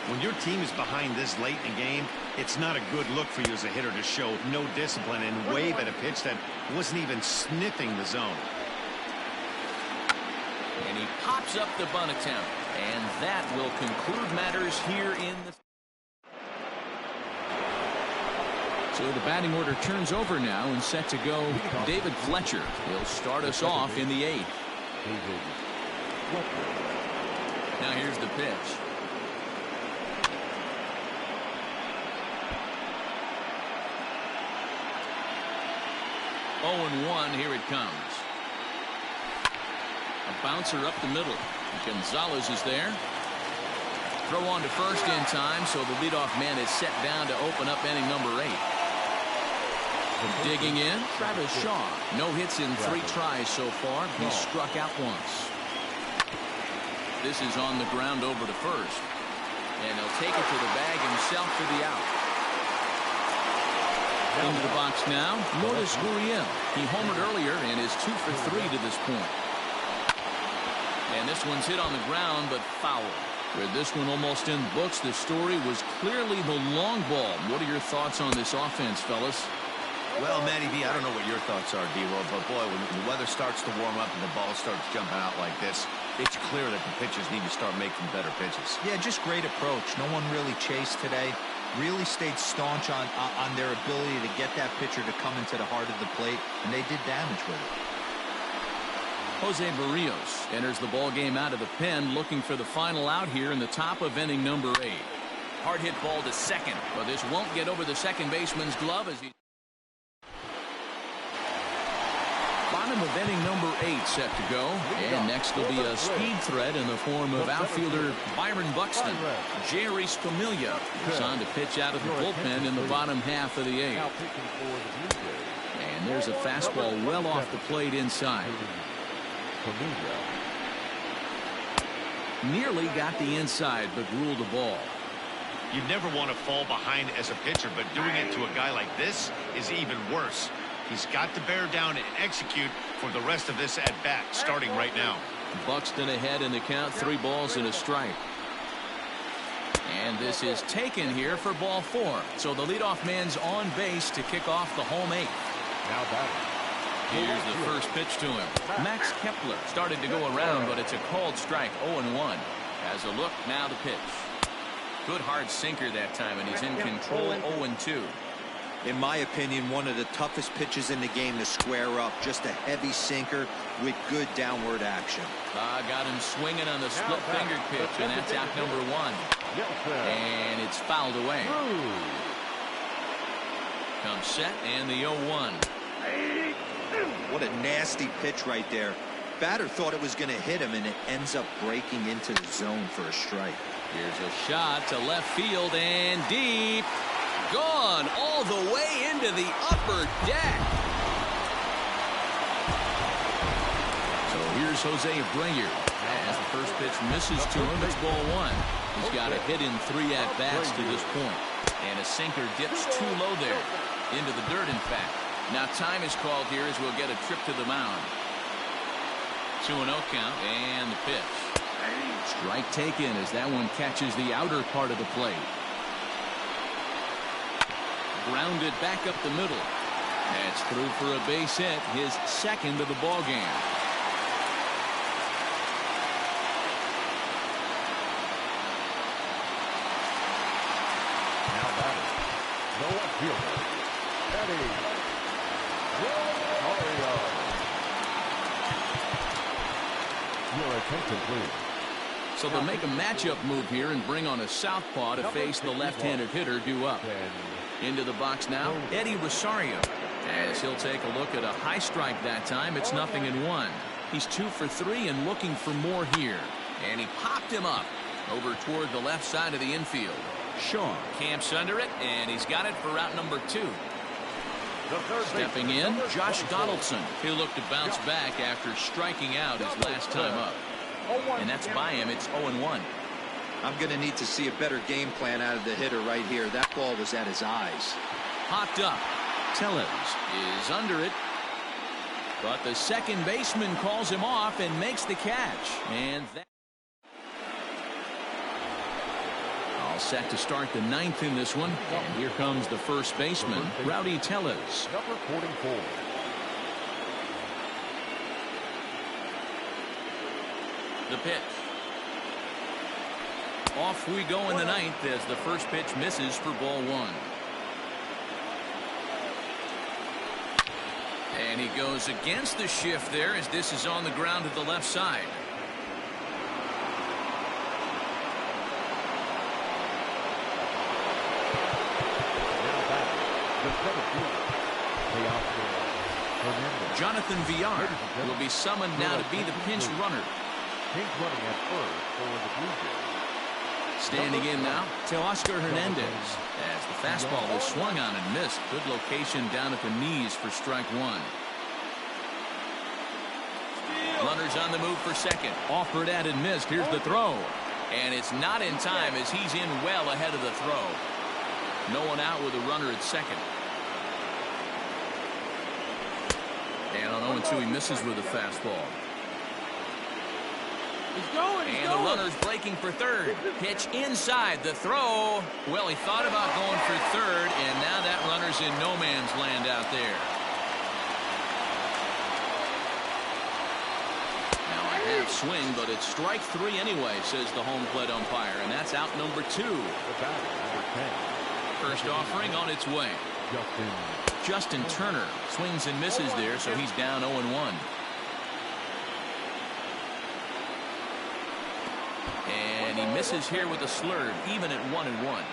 When your team is behind this late in the game, it's not a good look for you as a hitter to show no discipline and wave at a pitch that wasn't even sniffing the zone. And he pops up the bunt attempt. And that will conclude matters here in the... So the batting order turns over now and set to go. David Fletcher will start us off in the 8th. Now here's the pitch. Oh, 1, here it comes. A bouncer up the middle. Gonzalez is there. Throw on to first in time, so the leadoff man is set down to open up inning number 8. Digging in, Travis Shaw. No hits in 3 tries so far. He struck out once. This is on the ground over to first. And he'll take it to the bag himself for the out. Into the box now, Lourdes Gurriel. He homered earlier and is 2-for-3 to this point. And this one's hit on the ground, but foul. With this one almost in the books, the story was clearly the long ball. What are your thoughts on this offense, fellas? Well, Matty V, I don't know what your thoughts are, D-Roll, but boy, when the weather starts to warm up and the ball starts jumping out like this, it's clear that the pitchers need to start making better pitches. Yeah, just great approach. No one really chased today. Really stayed staunch on their ability to get that pitcher to come into the heart of the plate, and they did damage with it. Jose Barrios enters the ball game out of the pen, looking for the final out here in the top of inning number 8. hard hit ball to second, but this won't get over the second baseman's glove as he. Bottom of inning number 8 set to go, and next will be a speed threat in the form of outfielder Byron Buxton. Jerry Familia is on to pitch out of the bullpen in the bottom half of the 8th. And there's a fastball well off the plate inside. Nearly got the inside, but ruled the ball. You never want to fall behind as a pitcher, but doing it to a guy like this is even worse. He's got to bear down and execute for the rest of this at-bat, starting right now. Buxton ahead in the count, 3 balls and a strike. And this is taken here for ball 4. So the leadoff man's on base to kick off the home 8th. Now batting. Here's the first pitch to him. Max Kepler started to go around, but it's a called strike, 0-1. As a look, now the pitch. Good hard sinker that time, and he's in control, 0-2. In my opinion, one of the toughest pitches in the game to square up. Just a heavy sinker with good downward action. Got him swinging on the split finger pitch, and that's out number 1. And it's fouled away. Comes set, and the 0-1. What a nasty pitch right there. Batter thought it was going to hit him, and it ends up breaking into the zone for a strike. Here's a shot to left field and deep. Gone all the way into the upper deck. So here's Jose Abreu. As the first pitch misses to him, it's ball 1. He's got a hit in 3 at-bats to this point. And a sinker dips too low there. Into the dirt, in fact. Now time is called here as we'll get a trip to the mound. 2-0 count and the pitch. Strike taken as that one catches the outer part of the plate. Grounded back up the middle. That's through for a base hit, his second of the ball game. Now batting. The left fielder, Eddie Rosario. Your attention, please. So they'll make a matchup move here and bring on a southpaw to face the left-handed hitter due up. Into the box now, Eddie Rosario. As he'll take a look at a high strike that time, it's 0-1. He's 2 for 3 and looking for more here. And he popped him up over toward the left side of the infield. Shaw camps under it, and he's got it for out number 2. Stepping in, Josh Donaldson. He'll look to bounce back after striking out his last time up. And that's by him. It's 0-1. I'm going to need to see a better game plan out of the hitter right here. That ball was at his eyes. Popped up. Tellez is under it. But the second baseman calls him off and makes the catch. And that all set to start the 9th in this one. And here comes the first baseman, Rowdy Tellez. Number 44. The pitch. Off we go in the 9th as the first pitch misses for ball 1. And he goes against the shift there as this is on the ground to the left side. Jonathan Villar will be summoned now to be the pinch runner. Pinch running at first for the Blue Jays. Standing in now, Teoscar Hernandez. As the fastball was swung on and missed. Good location down at the knees for strike 1. Runners on the move for second. Offered at and missed. Here's the throw. And it's not in time as he's in well ahead of the throw. No one out with a runner at second. And on 0-2 he misses with a fastball. And the runner's breaking for third. Pitch inside the throw. Well, he thought about going for third, and now that runner's in no man's land out there. Now a half swing, but it's strike 3 anyway, says the home plate umpire, and that's out number 2. First offering on its way. Justin Turner swings and misses there, so he's down 0-1. And he misses here with a slurve, even at 1-1.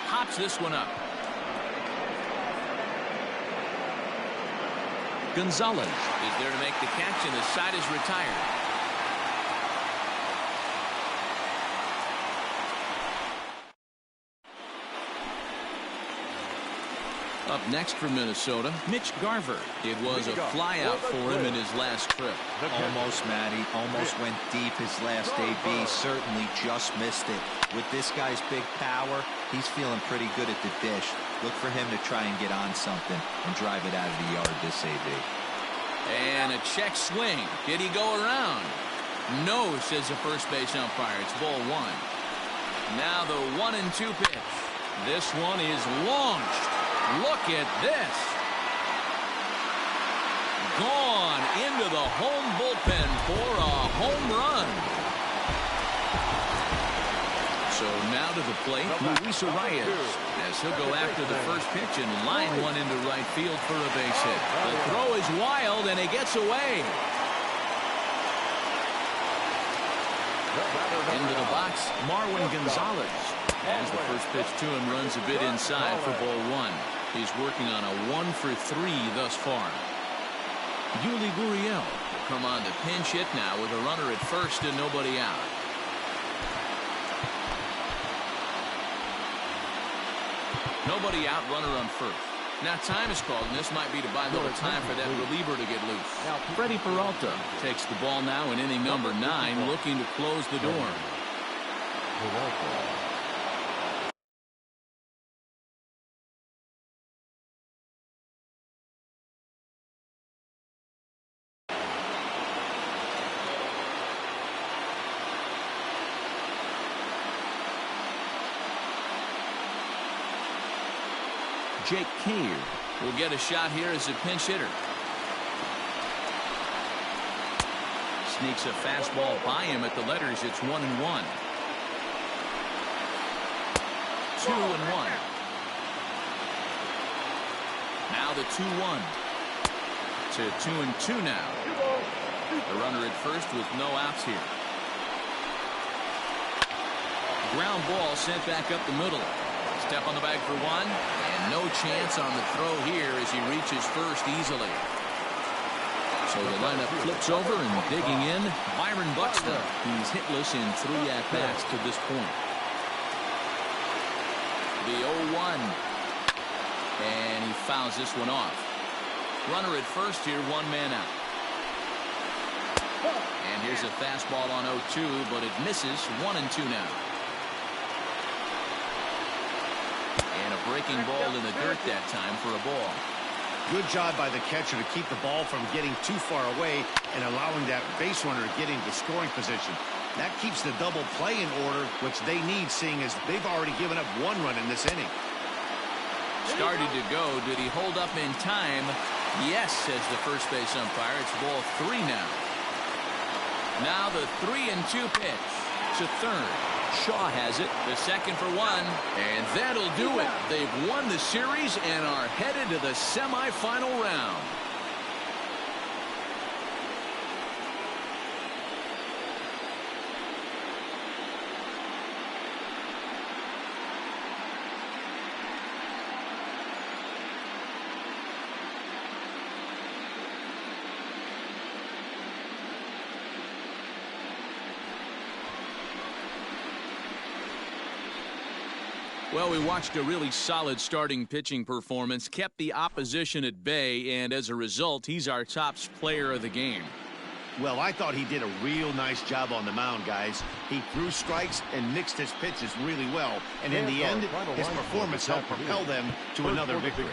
Hops this one up. Gonzalez is there to make the catch, and the side is retired. Up next for Minnesota, Mitch Garver. It was a flyout for him in his last trip. Almost, Matty. Almost went deep his last AB. Certainly just missed it. With this guy's big power, he's feeling pretty good at the dish. Look for him to try and get on something and drive it out of the yard this AB. And a check swing. Did he go around? No, says the first base umpire. It's ball one. Now the 1-2 pitch. This one is launched. Look at this. Gone into the home bullpen for a home run. So now to the plate, Luis Arias, as he'll go after the first pitch and line one into right field for a base hit. The throw is wild, and he gets away. Into the box, Marwin Gonzalez. As the first pitch to him runs a bit inside for ball one. He's working on a 1-for-3 thus far. Yuli Gurriel will come on to pinch hit now with a runner at first and nobody out. Nobody out, runner on first. Now time is called, and this might be to buy a little time for that reliever to get loose. Freddie Peralta takes the ball now in inning number 9, looking to close the door. Jake Cave will get a shot here as a pinch hitter. Sneaks a fastball by him at the letters. It's 1-1. 2-1. Now the 2-1 to 2-2 now. The runner at first with no outs here. Ground ball sent back up the middle. Step on the bag for one, and no chance on the throw here as he reaches first easily. So the lineup flips over, and digging in, Byron Buxton. He's hitless in 3 at-bats to this point. The 0-1, and he fouls this one off. Runner at first here, 1 man out. And here's a fastball on 0-2, but it misses. 1-2 now. And a breaking ball in the dirt that time for a ball. Good job by the catcher to keep the ball from getting too far away and allowing that base runner to get into scoring position. That keeps the double play in order, which they need, seeing as they've already given up 1 run in this inning. Started to go. Did he hold up in time? Yes, says the first base umpire. It's ball 3 now. Now the 3-2 pitch to third. Shaw has it, the second for 1, and that'll do it. They've won the series and are headed to the semifinal round. Well, we watched a really solid starting pitching performance, kept the opposition at bay, and as a result, he's our top player of the game. Well, I thought he did a real nice job on the mound, guys. He threw strikes and mixed his pitches really well, and in the end, his performance helped propel them to another victory.